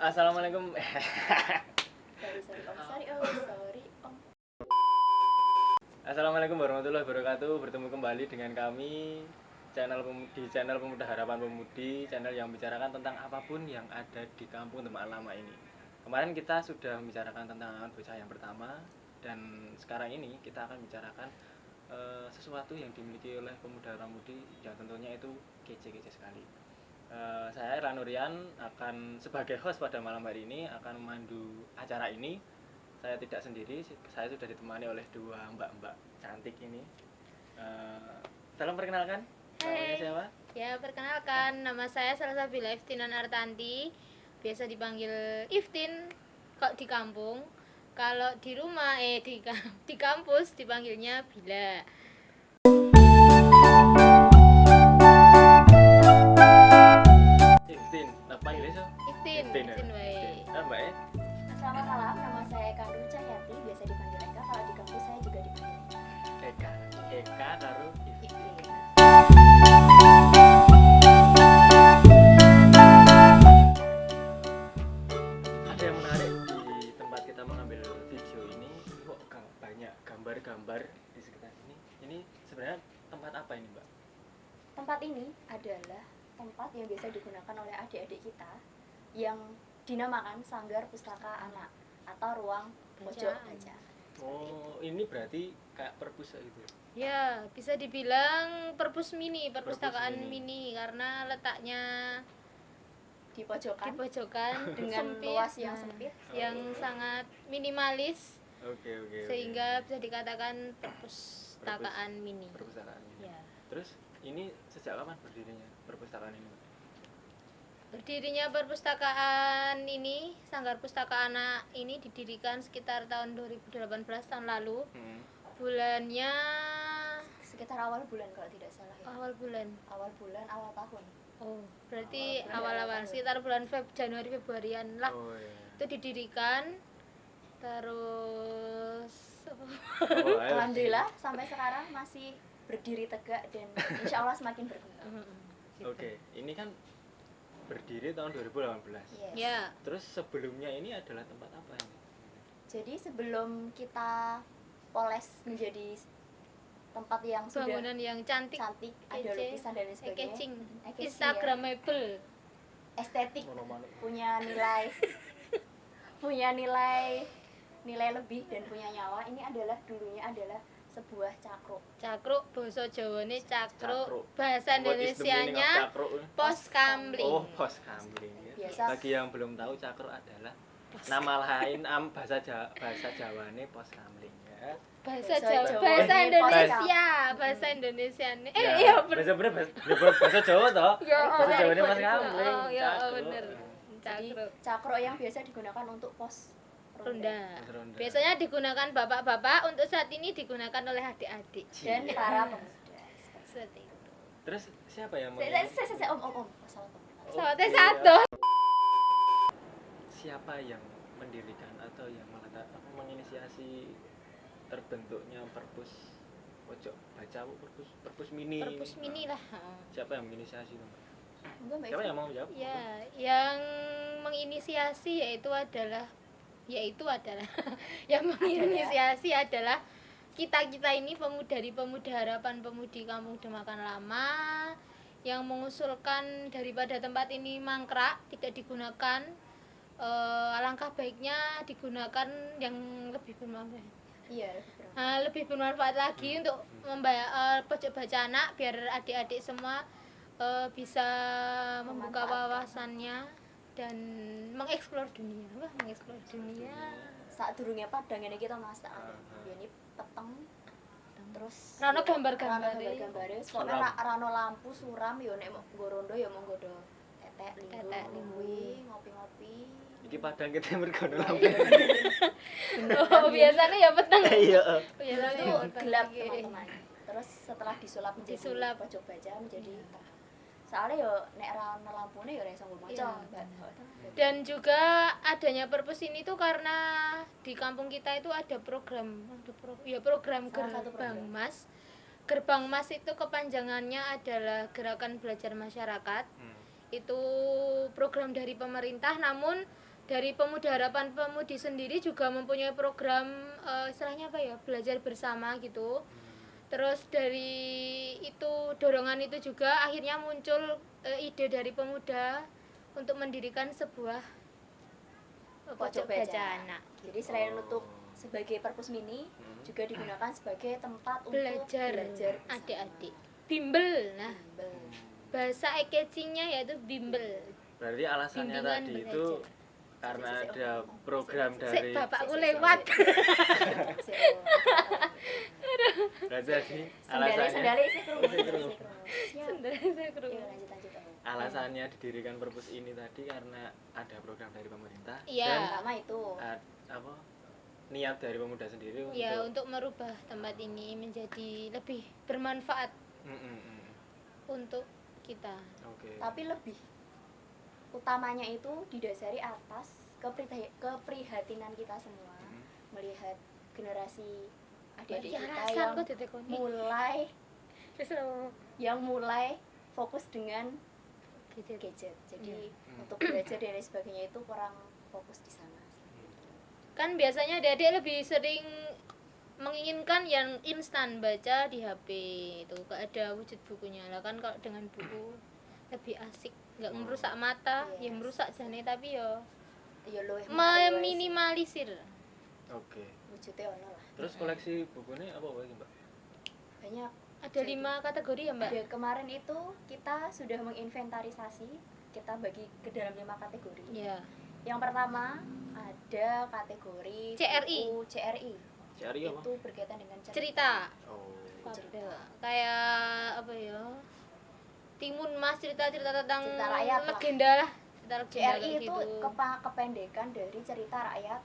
Assalamualaikum. Sorry om. Assalamualaikum warahmatullahi wabarakatuh. Bertemu kembali dengan kami di channel Pemuda Harapan Pemudi, channel yang membicarakan tentang apapun yang ada di kampung Demak Lama ini. Kemarin kita sudah membicarakan tentang Angan Bocah yang pertama, dan sekarang ini kita akan bicarakan sesuatu yang dimiliki oleh pemuda pemudi yang tentunya itu kece-kece sekali. Saya Ranurian akan sebagai host pada malam hari ini akan memandu acara ini. Saya tidak sendiri, saya sudah ditemani oleh dua mbak-mbak cantik ini. Tolong perkenalkan, namanya siapa? Ya, perkenalkan, nama saya Salsabila Iftinan Artanti. Biasa dipanggil Iftin kok di kampung. Kalau di rumah di kampus dipanggilnya Bila. Iftin, panggilnya so? Iftin wae. Mbak ya? Selamat malam, nama saya Eka Nur Cahyati, biasa dipanggil Eka. Kalau di kampus saya juga dipanggil Eka. Eka karo Iftin. Ada yang menarik di tempat kita mengambil video ini, kok banyak gambar-gambar di sekitar sini. Ini sebenarnya tempat apa ini, Mbak? Tempat ini adalah tempat yang biasa digunakan oleh adik-adik kita yang dinamakan Sanggar Pustaka Anak atau ruang pojok baca. Oh, ini berarti kayak perpus gitu. Ya, bisa dibilang perpustakaan Perpus mini karena letaknya Di di pojokan pojokan dengan sempit, luas yang sempit. yang sangat minimalis, Oke. sehingga bisa dikatakan perpustakaan mini. Perpustakaan ini. Ya. Terus ini sejak kapan berdirinya perpustakaan ini? Berdirinya perpustakaan ini, Sanggar Pustaka Anak ini didirikan sekitar tahun 2018 tahun lalu. Bulannya Sekitar awal bulan kalau tidak salah ya. awal bulan. Awal tahun. Oh, berarti Awal bulan, awal-awal awal sekitar bulan Januari Februarian lah. Oh iya. Itu didirikan. Terus Alhamdulillah sampai sekarang masih berdiri tegak dan insya Allah semakin berkembang. Oke, ini kan berdiri tahun 2018. Yes. Ya, Terus sebelumnya ini adalah tempat apa ini? Jadi sebelum kita poles menjadi tempat yang sudah bangunan yang cantik, cantik, ada kece, lukisan dan lain sebagainya, catching, Eye-catching instagramable. estetik, Monomanik. punya nilai lebih dan punya nyawa. Ini adalah dulunya adalah sebuah cakruk. Cakruk, basa Jawane Cakruk. cakruk, bahasa What is the meaning of Indonesianya cakruk? pos kamling. Oh, pos kamling. Ya. Biasa. Bagi yang belum tahu, cakruk adalah nama lain bahasa Jawane pos kamling ya. Bahasa Bahasa Jawa, Jawa. bahasa Ini Indonesia, bahasa Indonesia nih. Ya, Iya bener. bahasa Jawa toh. Ya, Bahasa Jawane ikut, pos ikut. kamling. Oh, ya cakruk. bener. Jadi Cakruk. cakruk yang biasa digunakan untuk pos Ronda. Pos ronda. Biasanya digunakan bapak-bapak, untuk saat ini digunakan oleh adik-adik. dan Iya. para pemuda. Seperti itu. Terus siapa yang Saya om. Masalah om. Soalnya Oke, satu. Siapa yang mendirikan atau yang menginisiasi terbentuknya perpus pojok baca perpus mini? Perpus mini lah. Siapa yang menginisiasi itu? Enggak, Mbak Siapa Ika. yang mau jawab? Ya, yang menginisiasi adalah yang menginisiasi adalah kita ini pemuda harapan pemudi Kampung Demakan Lama yang mengusulkan daripada tempat ini mangkrak tidak digunakan, alangkah baiknya digunakan yang lebih bermanfaat. Iya, Lebih bermanfaat lagi untuk pojok baca anak, biar adik-adik semua bisa membuka wawasannya dan mengeksplor dunia. saat durungnya padang ini kita masak. Ini peteng terus Rano gambar-gambar pokoknya rano lampu suram yo nek mau nggo rondo yo mau nggo tetek linggu ngopi-ngopi. Iki padang kita mergono Oh, lampu. biasanya ya peteng. Iya. Biasanya Itu ya peteng. gelap teman-teman. Terus setelah disulap menjadi Disulap. pojok baca menjadi soalnya yo nek rano lampune yo ora iso maca, Iya. Mbak. Dan juga adanya perpus ini tuh karena di kampung kita itu ada program Salah satu Gerbang program. Mas. Gerbang Mas itu kepanjangannya adalah Gerakan Belajar Masyarakat. Itu program dari pemerintah, namun dari Pemuda Harapan Pemudi sendiri juga mempunyai program istilahnya apa ya, belajar bersama gitu. Terus dari itu dorongan itu juga akhirnya muncul ide dari pemuda untuk mendirikan sebuah pojok baca anak. Jadi selain Oh. untuk sebagai perpus mini juga digunakan sebagai tempat untuk Belajar bersama. adik-adik. Bimbel. Nah, Bimbel. bahasa eye-catching-nya yaitu bimbel. Berarti alasannya Bimbingan tadi belajar. itu karena ada program Sik, dari bapakku Sik, lewat. berarti tadi Sendale alasannya sendale sih kerungu. Sik, kerungu. Siap. Sebenarnya saya Yuk, kerungu. lanjut lanjut. Om. alasannya didirikan perpus ini tadi karena ada program dari pemerintah Iya. dan Pertama itu apa niat dari pemuda sendiri Ya, untuk untuk merubah tempat ini menjadi lebih bermanfaat untuk kita. Oke. tapi lebih utamanya itu didasari atas keprihatinan kita semua melihat generasi adik-adik kita Alasan yang kok ditekoni. mulai Terus lo mulai fokus dengan gadget. gadget. Jadi Hmm. untuk belajar dan lain sebagainya itu kurang fokus di sana. Kan biasanya adik-adik lebih sering menginginkan yang instan, baca di HP itu, gak ada wujud bukunya. Lah kan kalau dengan buku lebih asik, nggak merusak mata, ya Yes. merusak jane tapi ya Ya lo meminimalisir. Oke. wujudnya ono lah. Terus koleksi bukunya apa lagi, Mbak? Banyak. Ada 5 kategori ya, Mbak? Ya, kemarin itu kita sudah menginventarisasi, kita bagi ke dalam 5 kategori. Ya. Yang pertama ada kategori CRI. buku CRI. Cari apa? Itu berkaitan dengan Cerita. Oh. Fabel. Kayak apa ya? Timun Mas, cerita-cerita tentang Cerita rakyat lah. legenda lah. Cerita legenda CRI kayak itu gitu. kependekan dari cerita rakyat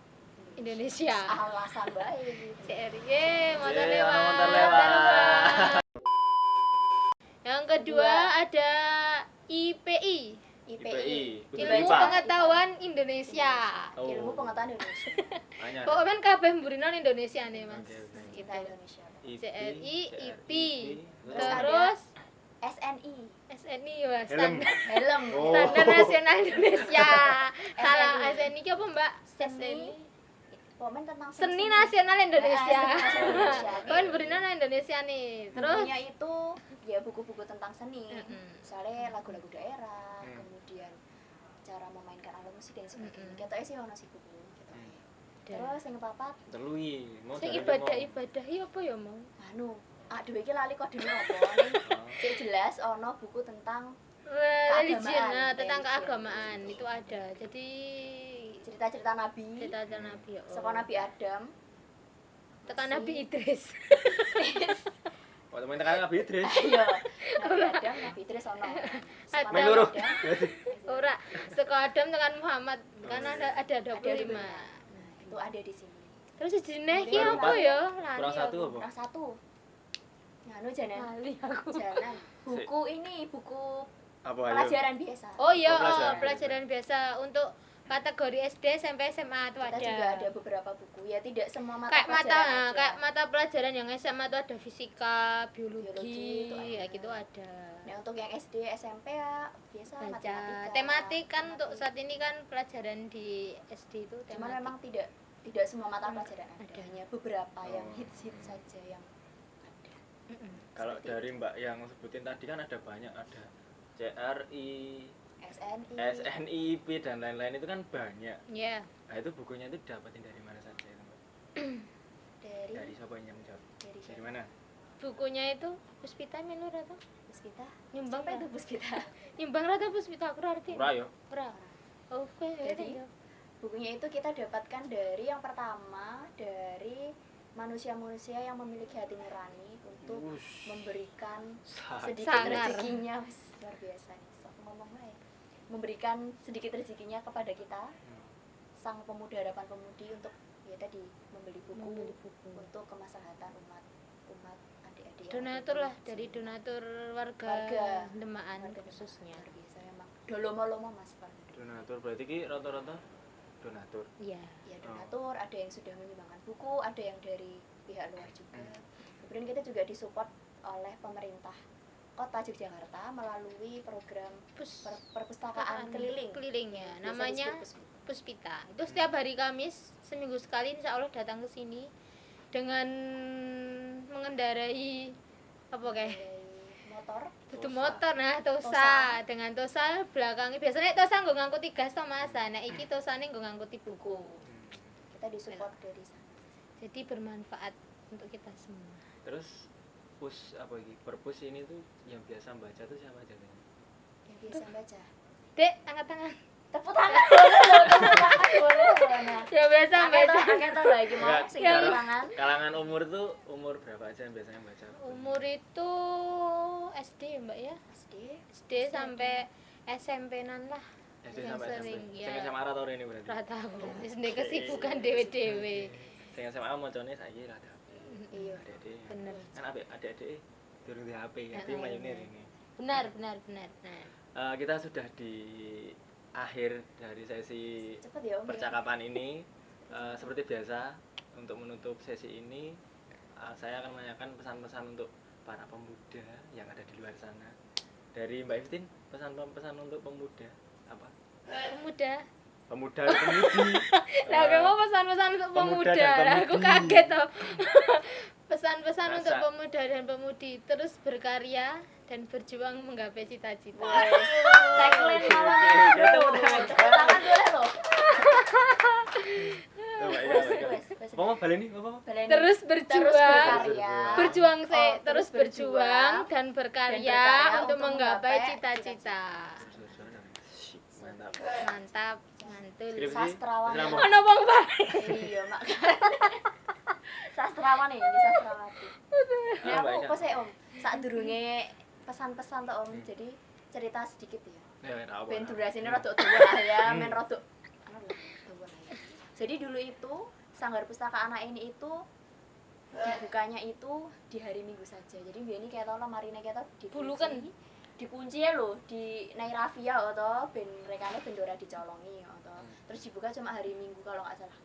Indonesia. alasan baik. CRI. Motor Yeay, lewat. motor lewat. Yang kedua ada IPI. IPI. Ilmu IPA. Pengetahuan Indonesia. Oh. Ilmu pengetahuan Indonesia. Banyak. Pokoknya kabeh mburinon Indonesia nih, Mas. Oke, oke. Kita Indonesia. CRI, IP. Terus Terus Terus SNI. SNI ya, Helm. Helm. Oh. Standar Nasional Indonesia. Salah, SNI. SNI ki apa, Mbak? Seni. Komen tentang Seni Nasional Indonesia. Seni Nasional Indonesia. Kan mburinon Indonesia nih. Terus Bukunya itu ya buku-buku tentang seni. Mm-mm. Misalnya lagu-lagu daerah, Hmm. kemudian cara memainkan alat musik dan sebagainya. Mm-mm. Ketoknya sih ono sih buku. Terus yang kepapat, Terlui. Mau sing dari ibadah-ibadah ya apa ya mau? anu, dhewe iki lali kok dhewe apa nih. mau. Sik jelas ono buku tentang Religion, Keagamaan. tentang Religion. keagamaan itu ada. Jadi cerita-cerita nabi. cerita Nabi ya. Saka Nabi Adam. Tekan Nabi Idris. Oh, teman tekan Nabi Idris. Iya. Nabi Adam, Nabi Idris ono. Saka Main Nabi loro. Adam, Ora, saka Adam tekan Muhammad. Kan ada 25. Nah, itu ada di sini. Terus jenenge iki Baru apa empat. ya? Lali Kurang satu aku. apa? Yang satu. Nganu jalan. Lali aku. Jalan. Buku ini buku Apa ayo? pelajaran biasa. Oh iya, Oh, pelajaran pelajaran biasa untuk kategori SD sampai SMA itu Kita ada. juga ada beberapa buku. Ya tidak semua mata Kayak mata pelajaran ada. kayak mata pelajaran yang SMA itu ada fisika, biologi, Biologi itu ada. ya gitu ada. Nah, untuk yang SD, SMP ya biasa Baca matematika. tematik kan untuk saat ini kan pelajaran di SD itu Cuman tematik. memang tidak semua mata pelajaran ada. Ada. Hanya beberapa yang Oh. hits-hits saja yang ada. Mm-mm. Kalau Seperti dari Mbak yang sebutin tadi kan ada banyak, ada CRI, SNI. SNI, IP dan lain-lain itu kan banyak. Ya, Nah itu bukunya itu dapatin dari mana saja itu, Mbak? dari Dari siapa yang jawab? dari Dari mana? bukunya itu Puspita melu rata. Puspita. Nyumbang Siapa ta? itu Puspita? Nyumbang rata Puspita aku arti. Ora yo. Ora. Oke, Jadi, bukunya itu kita dapatkan dari yang pertama dari manusia-manusia yang memiliki hati nurani untuk Wush. memberikan Sa- sedikit Sangar. rezekinya. Wis, luar biasa nih sok ngomong aja. Memberikan sedikit rezekinya kepada kita sang pemuda harapan pemudi untuk ya tadi membeli buku, untuk kemaslahatan umat adik-adik yang donatur ada lah di dari sini. donatur warga, Warga. Demaan Warga khususnya. luar biasa memang dolomo-lomo mas Pak. Donatur berarti ki rata-rata donatur. Iya. Ya donatur, ada yang sudah menyumbangkan buku, ada yang dari pihak luar juga. Kemudian kita juga disupport oleh pemerintah Kota Yogyakarta melalui program perpustakaan keliling. Keliling ya. Biasa Namanya disebut Puspita. Puspita. Itu setiap hari Kamis seminggu sekali insya Allah datang ke sini dengan mengendarai apa kayak motor butuh Tosa. motor nah Tosa. Tosa. Dengan Tosa belakangnya biasanya Tosa nggo ngangkuti gas to Mas. Nah iki Tosane nggo ngangkuti buku. kita disupport dari sana. Jadi bermanfaat untuk kita semua. Terus perpus ini tuh yang biasa baca tuh siapa aja nih? Yang biasa baca Dek, angkat tangan. tepuk tangan boleh loh, tepuk tangan boleh loh. Nah, Ya biasa baca. angkat tuh lagi mau Enggak, sing yang- tepuk tangan. Kalangan umur tuh umur berapa aja yang biasanya baca? Umur itu SD ya, Mbak ya. SD SD sampai SMP-nan lah. SD yang sampai sering, SMP. ya. Sing SMA ra tau ini berarti. Ora tahu. Wis ndek kesibukan dhewe-dhewe. Sing SMA mocone saiki ra ada HP. iya Adik-adik. Bener. Kan adik-adik durung di HP, tapi Heeh, mlayune bener. ini. Benar. Nah, Kita sudah di akhir dari sesi cepet ya Om ya. percakapan ini. Seperti biasa untuk menutup sesi ini saya akan menanyakan pesan-pesan untuk para pemuda yang ada di luar sana. Dari Mbak Iftin, pesan-pesan untuk pemuda apa? pemuda. Pemuda dan pemudi. Lah Eh, kamu pesan-pesan untuk pemuda pemuda. dan Lah aku pemudi. kaget toh. Pesan-pesan Masa? untuk pemuda dan pemudi terus berkarya dan berjuang menggapai cita-cita. Tagline malam Oke, ini kita bro. udah Tepuk tangan boleh loh. Oh, Mbak, Wes, iya, wes, Mbak. wes. Apa mau baleni? Apa? Baleni. Terus Terus berjuang. berkarya. Berjuang Oh, terus terus berjuang berjuang dan berkarya berkarya untuk untuk menggapai menggapai cita-cita. Shhh, mantap. Mantap, mantul. Skripsi. Sastrawan. Kenapa? Ono wong bae. Iya mak. Sastrawan ini sastrawati. Nah Ah, Mbak aku Ika. kok sih Om, saat durunge pesan-pesan tuh Om, jadi cerita sedikit ya. Ya, ora apa. Ben durasinya rada tua lah ya, men rada anu lah, tua lah ya. Jadi dulu itu Sanggar Pustaka Anak ini itu dibukanya itu di hari Minggu saja. Jadi biar ini kayak tau lemarine kita Buluken. dikunci ya loh di Nairafia atau ben rekane bendora dicolongi atau terus dibuka cuma hari Minggu kalau nggak salah.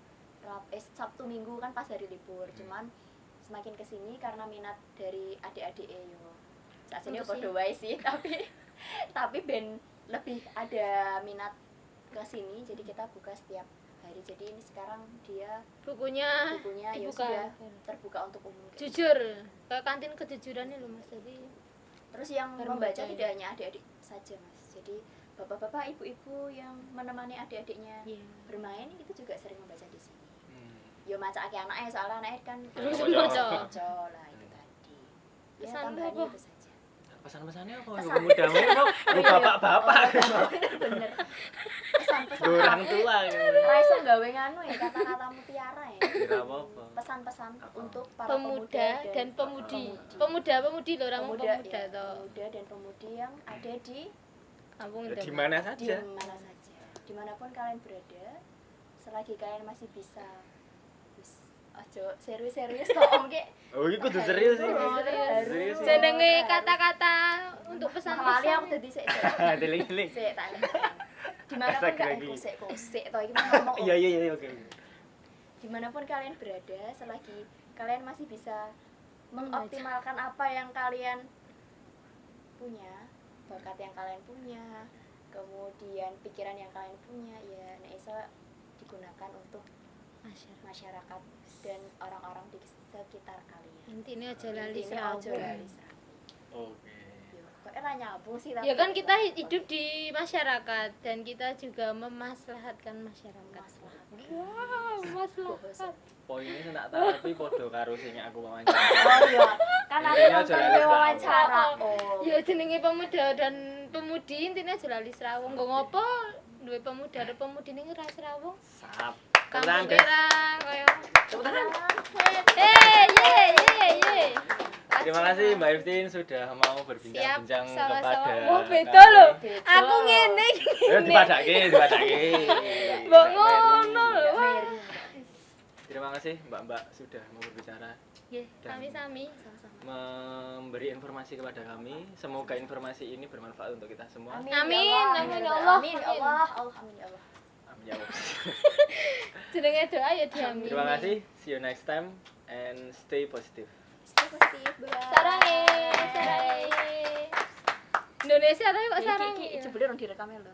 Sabtu Minggu kan pas hari libur. Cuman semakin kesini karena minat dari adik-adik yo. Saat ini Untuk podo wae sih tapi ben lebih ada minat ke sini jadi kita buka setiap hari. Jadi ini sekarang dia Bukunya bukunya ya dibuka. sudah terbuka untuk umum. Jujur, kayak kantin kejujuran loh Mas. Jadi Terus yang Baru membaca baca tidak hanya adik-adik saja Mas. Jadi bapak-bapak, ibu-ibu yang menemani adik-adiknya iya. bermain itu juga sering membaca di sini. Hmm. Yo macake anaknya soalnya anaknya kan Terus Baca. baca lah itu tadi. Ya Pesan tambahannya apa? itu saja. Pesan-pesannya apa? Pesan. Pemuda mau lu bapak-bapak. Oh, bener. Pesan-pesan Lu orang tua gitu. Raiso gawe nganu ya kata-kata mutiara ya. Kira apa? Pesan-pesan Apa? untuk para Pemuda dan pemudi. Pemuda-pemudi loh, orang pemuda, pemuda ya, toh. pemuda dan pemudi yang ada di Kampung Ya, Demak. di mana di saja? mana saja, dimanapun kalian berada, selagi kalian masih bisa, wis, ojo serius-serius toh Om Ki. Oh, ini kudu serius sih. Oh, Serius sih. Jenenge kata-kata untuk Kali pesan-pesan. aku tadi sik Teling-teling. sik tak dimanapun Hashtag kalian lagi. kosek toh iki ngomong Om. Iya, iya, oke. Dimanapun kalian berada, selagi kalian masih bisa mengoptimalkan apa yang kalian punya, bakat yang kalian punya, kemudian pikiran yang kalian punya, ya nek iso digunakan untuk masyarakat dan orang-orang di sekitar kalian. Intinya aja lali Intinya ojo serawung. lali serawung. Oke. Yo, kok ora nyambung sih tapi. Ya kan kita hidup di masyarakat dan kita juga memaslahatkan masyarakat. masalah. Wow, maslahat. Poinnya sih tak tahu tapi podo karo sing aku wawancara. Oh iya, kan aku Intinya kan ojo lali pengen serawung. wawancara. Oh. Ya jenenge pemuda dan pemudi intinya aja lali serawung. Nggo ngopo duwe pemuda dan pemudi ning ora serawung. Sap. Kampung Guys. kira kaya Tepuk tangan. ye. Terima kasih Mbak Iftin sudah mau berbincang-bincang Siap, sama-sama. kepada Oh, beda kami. loh. Beda. Aku ngene Ya ngene. dipadake. Mbok ngono lho. Mary. Terima kasih Mbak-mbak sudah mau berbicara, Nggih, sami-sami. Sama-sama. memberi informasi kepada kami. Semoga informasi ini bermanfaat untuk kita semua. Amin, Amin, ya Allah. amin, ya Allah. Amin, ya Allah. Amin, ya Allah. Amin ya Allah. Jenenge doa ya diamini. Terima kasih. See you next time and stay positive. Stay positif, bye. Sarange. Indonesia tapi kok Iki sarange. jebule rong direkame lho.